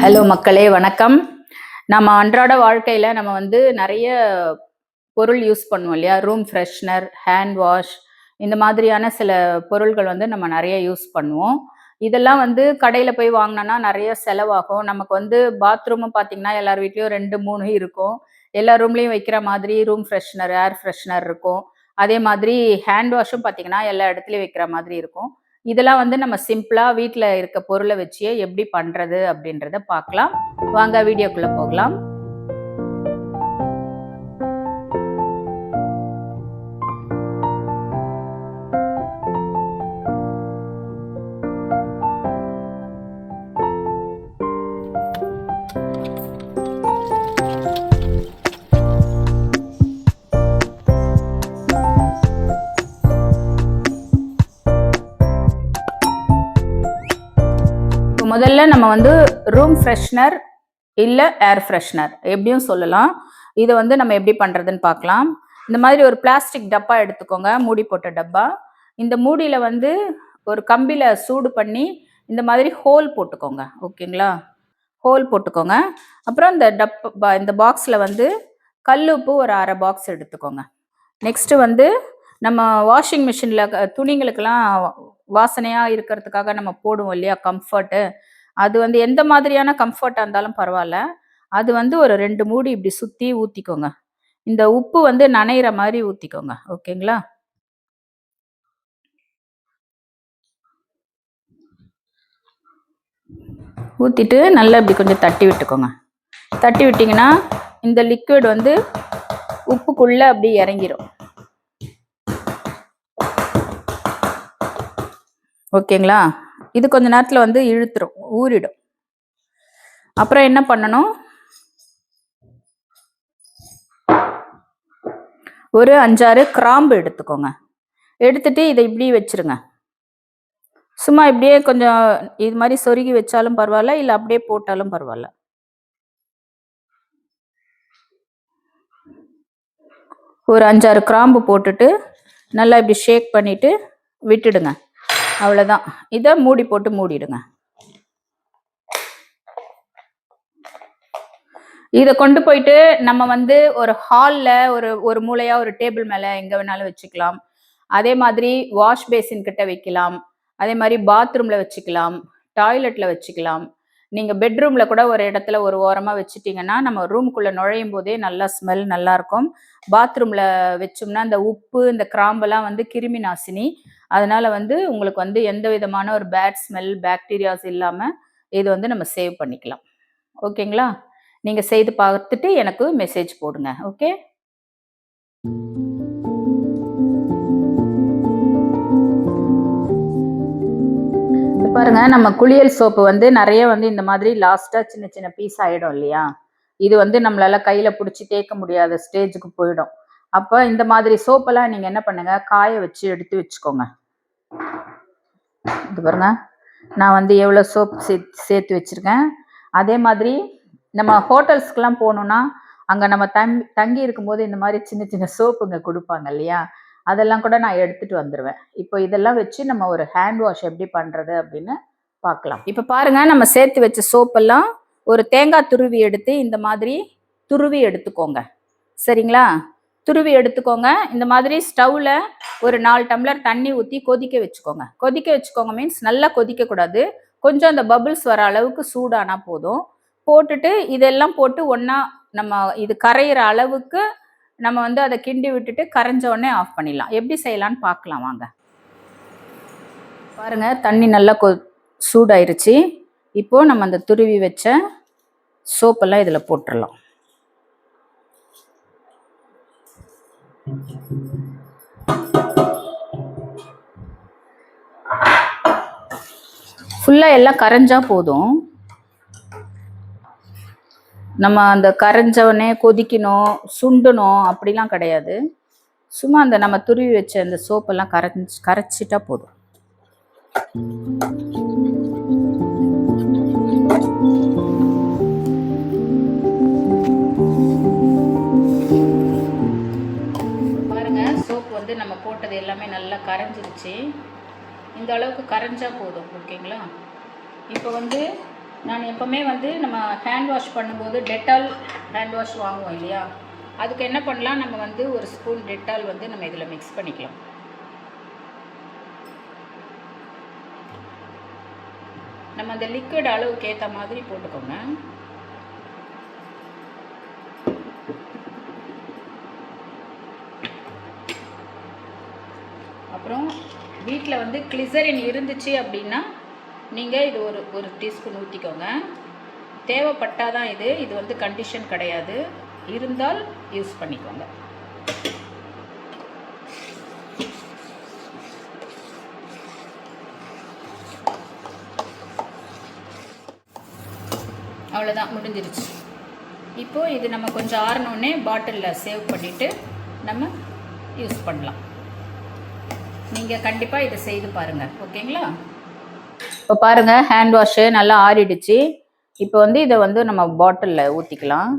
Hello மக்களே, வணக்கம். நம்ம அன்றாட வாழ்க்கையில் நம்ம நிறைய பொருள் யூஸ் பண்ணுவோம் இல்லையா? ரூம் ஃப்ரெஷ்னர், ஹேண்ட் வாஷ், இந்த மாதிரியான சில பொருள்கள் நம்ம நிறைய யூஸ் பண்ணுவோம். இதெல்லாம் கடையில் போய் வாங்கினோன்னா நிறைய செலவாகும். நமக்கு பாத்ரூமும் பார்த்தீங்கன்னா எல்லார் வீட்லேயும் 2, 3 இருக்கும். எல்லா ரூம்லேயும் வைக்கிற மாதிரி ரூம் ஃப்ரெஷ்னர், ஏர் ஃப்ரெஷ்னர் இருக்கும். அதே மாதிரி ஹேண்ட் வாஷும் பார்த்தீங்கன்னா எல்லா இடத்துலையும் வைக்கிற மாதிரி இருக்கும். இதெல்லாம் நம்ம சிம்பிளா வீட்ல இருக்க பொருளை வச்சே எப்படி பண்றது அப்படின்றத பார்க்கலாம். வாங்க வீடியோக்குள்ள போகலாம். முதல்ல நம்ம ரூம் ஃப்ரெஷ்னர் இல்லை ஏர் ஃப்ரெஷ்னர் எப்படியும் சொல்லலாம். இதை நம்ம எப்படி பண்ணுறதுன்னு பார்க்கலாம். இந்த மாதிரி ஒரு பிளாஸ்டிக் டப்பா எடுத்துக்கோங்க, மூடி போட்ட டப்பா. இந்த மூடியில் ஒரு கம்பியில் சூடு பண்ணி இந்த மாதிரி ஹோல் போட்டுக்கோங்க. ஓகேங்களா? ஹோல் போட்டுக்கோங்க. அப்புறம் இந்த பாக்ஸில் கல் உப்பு ஒரு 1/2 பாக்ஸ் எடுத்துக்கோங்க. நெக்ஸ்ட்டு நம்ம வாஷிங் மிஷினில் துணிங்களுக்கெல்லாம் வாசனையாக இருக்கிறதுக்காக நம்ம போடுவோம் இல்லையா, கம்ஃபர்ட்டு. அது எந்த மாதிரியான கம்ஃபர்ட்டாக இருந்தாலும் பரவாயில்ல. அது ஒரு 2 மூடி இப்படி சுற்றி ஊற்றிக்கோங்க. இந்த உப்பு நனைகிற மாதிரி ஊற்றிக்கோங்க. ஓகேங்களா? ஊற்றிட்டு நல்லா இப்படி கொஞ்சம் தட்டி விட்டுக்கோங்க. தட்டி விட்டிங்கன்னா இந்த லிக்விட் உப்புக்குள்ளே அப்படி இறங்கிடும். ஓகேங்களா? இது கொஞ்ச நேரத்தில் இழுத்துரும், ஊறிடும். அப்புறம் என்ன பண்ணணும், ஒரு 5-6 கிராம்பு எடுத்துக்கோங்க. எடுத்துட்டு இதை இப்படி வச்சிருங்க. சும்மா இப்படியே கொஞ்சம் இது மாதிரி சொருகி வச்சாலும் பரவாயில்ல, இல்லை அப்படியே போட்டாலும் பரவாயில்ல. ஒரு 5-6 கிராம்பு போட்டுட்டு நல்லா இப்படி ஷேக் பண்ணிட்டு விட்டுடுங்க. அவ்வளோதான். இதை மூடி போட்டு மூடிடுங்க. இதை கொண்டு போயிட்டு நம்ம ஒரு ஹாலில் ஒரு மூலையா ஒரு டேபிள் மேலே எங்கே வேணாலும் வச்சுக்கலாம். அதே மாதிரி வாஷ் பேசின் கிட்ட வைக்கலாம். அதே மாதிரி பாத்ரூமில் வச்சுக்கலாம், டாய்லெட்டில் வச்சுக்கலாம். நீங்கள் பெட்ரூமில் கூட ஒரு இடத்துல ஒரு ஓரமாக வச்சுட்டிங்கன்னா நம்ம ரூமுக்குள்ளே நுழையும் போதே நல்லா ஸ்மெல் நல்லாயிருக்கும். பாத்ரூமில் வச்சோம்னா இந்த உப்பு, இந்த கிராம்பெல்லாம் கிருமி நாசினி. அதனால் உங்களுக்கு எந்த விதமான ஒரு பேட் ஸ்மெல், பாக்டீரியாஸ் இல்லாமல் இது நம்ம சேவ் பண்ணிக்கலாம். ஓகேங்களா? நீங்கள் செய்து பார்த்துட்டு எனக்கு மெசேஜ் போடுங்க. ஓகே? பாருங்க, நம்ம குளியல் சோப்பு நிறைய இந்த மாதிரி லாஸ்ட்டாக சின்ன சின்ன பீஸ் ஆகிடும் இல்லையா? இது நம்மளால கையில் பிடிச்சி தேய்க்க முடியாத ஸ்டேஜுக்கு போயிடும். அப்போ இந்த மாதிரி சோப்பெல்லாம் நீங்கள் என்ன பண்ணுங்க, காய வச்சு எடுத்து வச்சுக்கோங்க. இது பாருங்க, நான் எவ்வளோ சோப் சேர்த்து வச்சுருக்கேன். அதே மாதிரி நம்ம ஹோட்டல்ஸ்க்கெலாம் போகணுன்னா அங்கே நம்ம தங்கி இருக்கும்போது இந்த மாதிரி சின்ன சின்ன சோப்புங்க கொடுப்பாங்க இல்லையா? அதெல்லாம் கூட நான் எடுத்துகிட்டு வந்துடுவேன். இப்போ இதெல்லாம் வச்சு நம்ம ஒரு ஹேண்ட் வாஷ் எப்படி பண்ணுறது அப்படின்னு பார்க்கலாம். இப்போ பாருங்கள், நம்ம சேர்த்து வச்ச சோப்பெல்லாம் ஒரு தேங்காய் துருவி எடுத்து இந்த மாதிரி துருவி எடுத்துக்கோங்க. சரிங்களா? துருவி எடுத்துக்கோங்க. இந்த மாதிரி ஸ்டவ்வில் ஒரு 4 டம்ளர் தண்ணி ஊற்றி கொதிக்க வச்சுக்கோங்க. கொதிக்க வச்சுக்கோங்க மீன்ஸ் நல்லா கொதிக்கக்கூடாது. கொஞ்சம் அந்த பபிள்ஸ் வர அளவுக்கு சூடானால் போதும். போட்டுட்டு இதெல்லாம் போட்டு ஒன்றா நம்ம இது கரையிற அளவுக்கு நம்ம அதை கிண்டி விட்டுட்டு கரைஞ்ச உடனே ஆஃப் பண்ணிடலாம். எப்படி செய்யலான்னு பார்க்கலாம் வாங்க. பாருங்கள், தண்ணி நல்லா சூடாயிருச்சு. இப்போது நம்ம அந்த துருவி வச்ச சோப்பெல்லாம் இதில் போட்டுடலாம். ஃபுல்லாக எல்லாம் கரைஞ்சா போதும். நம்ம அந்த கரைஞ்சவனே கொதிக்கணும், சுண்டணும் அப்படிலாம் கிடையாது. சும்மா அந்த நம்ம துருவி வச்ச அந்த சோப்பெல்லாம் கரைச்சிட்டா போதும். பாருங்க, சோப்பு நம்ம போட்டது எல்லாமே நல்லா கரைஞ்சிருச்சு. இந்த அளவுக்கு கரைஞ்சா போதும். ஓகேங்களா? இப்போ நான் எப்போவுமே வந்து நம்ம ஹேண்ட் வாஷ் பண்ணும்போது டெட்டால் ஹேண்ட் வாஷ் வாங்குவோம் இல்லையா, அதுக்கு என்ன பண்ணலாம், நம்ம வந்து ஒரு ஸ்பூன் டெட்டால் வந்து நம்ம இதில் மிக்ஸ் பண்ணிக்கலாம். நம்ம அந்த லிக்விட் அளவுக்கு ஏற்ற மாதிரி போட்டுக்கோங்க. அப்புறம் வீட்டில் வந்து கிளிசரின் இருந்துச்சு அப்படின்னா நீங்கள் இது ஒரு டீஸ்பூன் ஊற்றிக்கோங்க. தேவைப்பட்டால் தான் இது வந்து கண்டிஷன் கிடையாது, இருந்தால் யூஸ் பண்ணிக்கோங்க. அவ்வளோதான், முடிஞ்சிருச்சு. இப்போது இது நம்ம கொஞ்சம் ஆறினோடனே பாட்டிலில் சேவ் பண்ணிவிட்டு நம்ம யூஸ் பண்ணலாம். நீங்கள் கண்டிப்பாக இதை செய்து பாருங்கள், ஓகேங்களா? இப்போ பாருங்கள், ஹேண்ட் வாஷு நல்லா ஆறிடுச்சு. இப்போ வந்து இதை வந்து நம்ம பாட்டிலில் ஊற்றிக்கலாம்.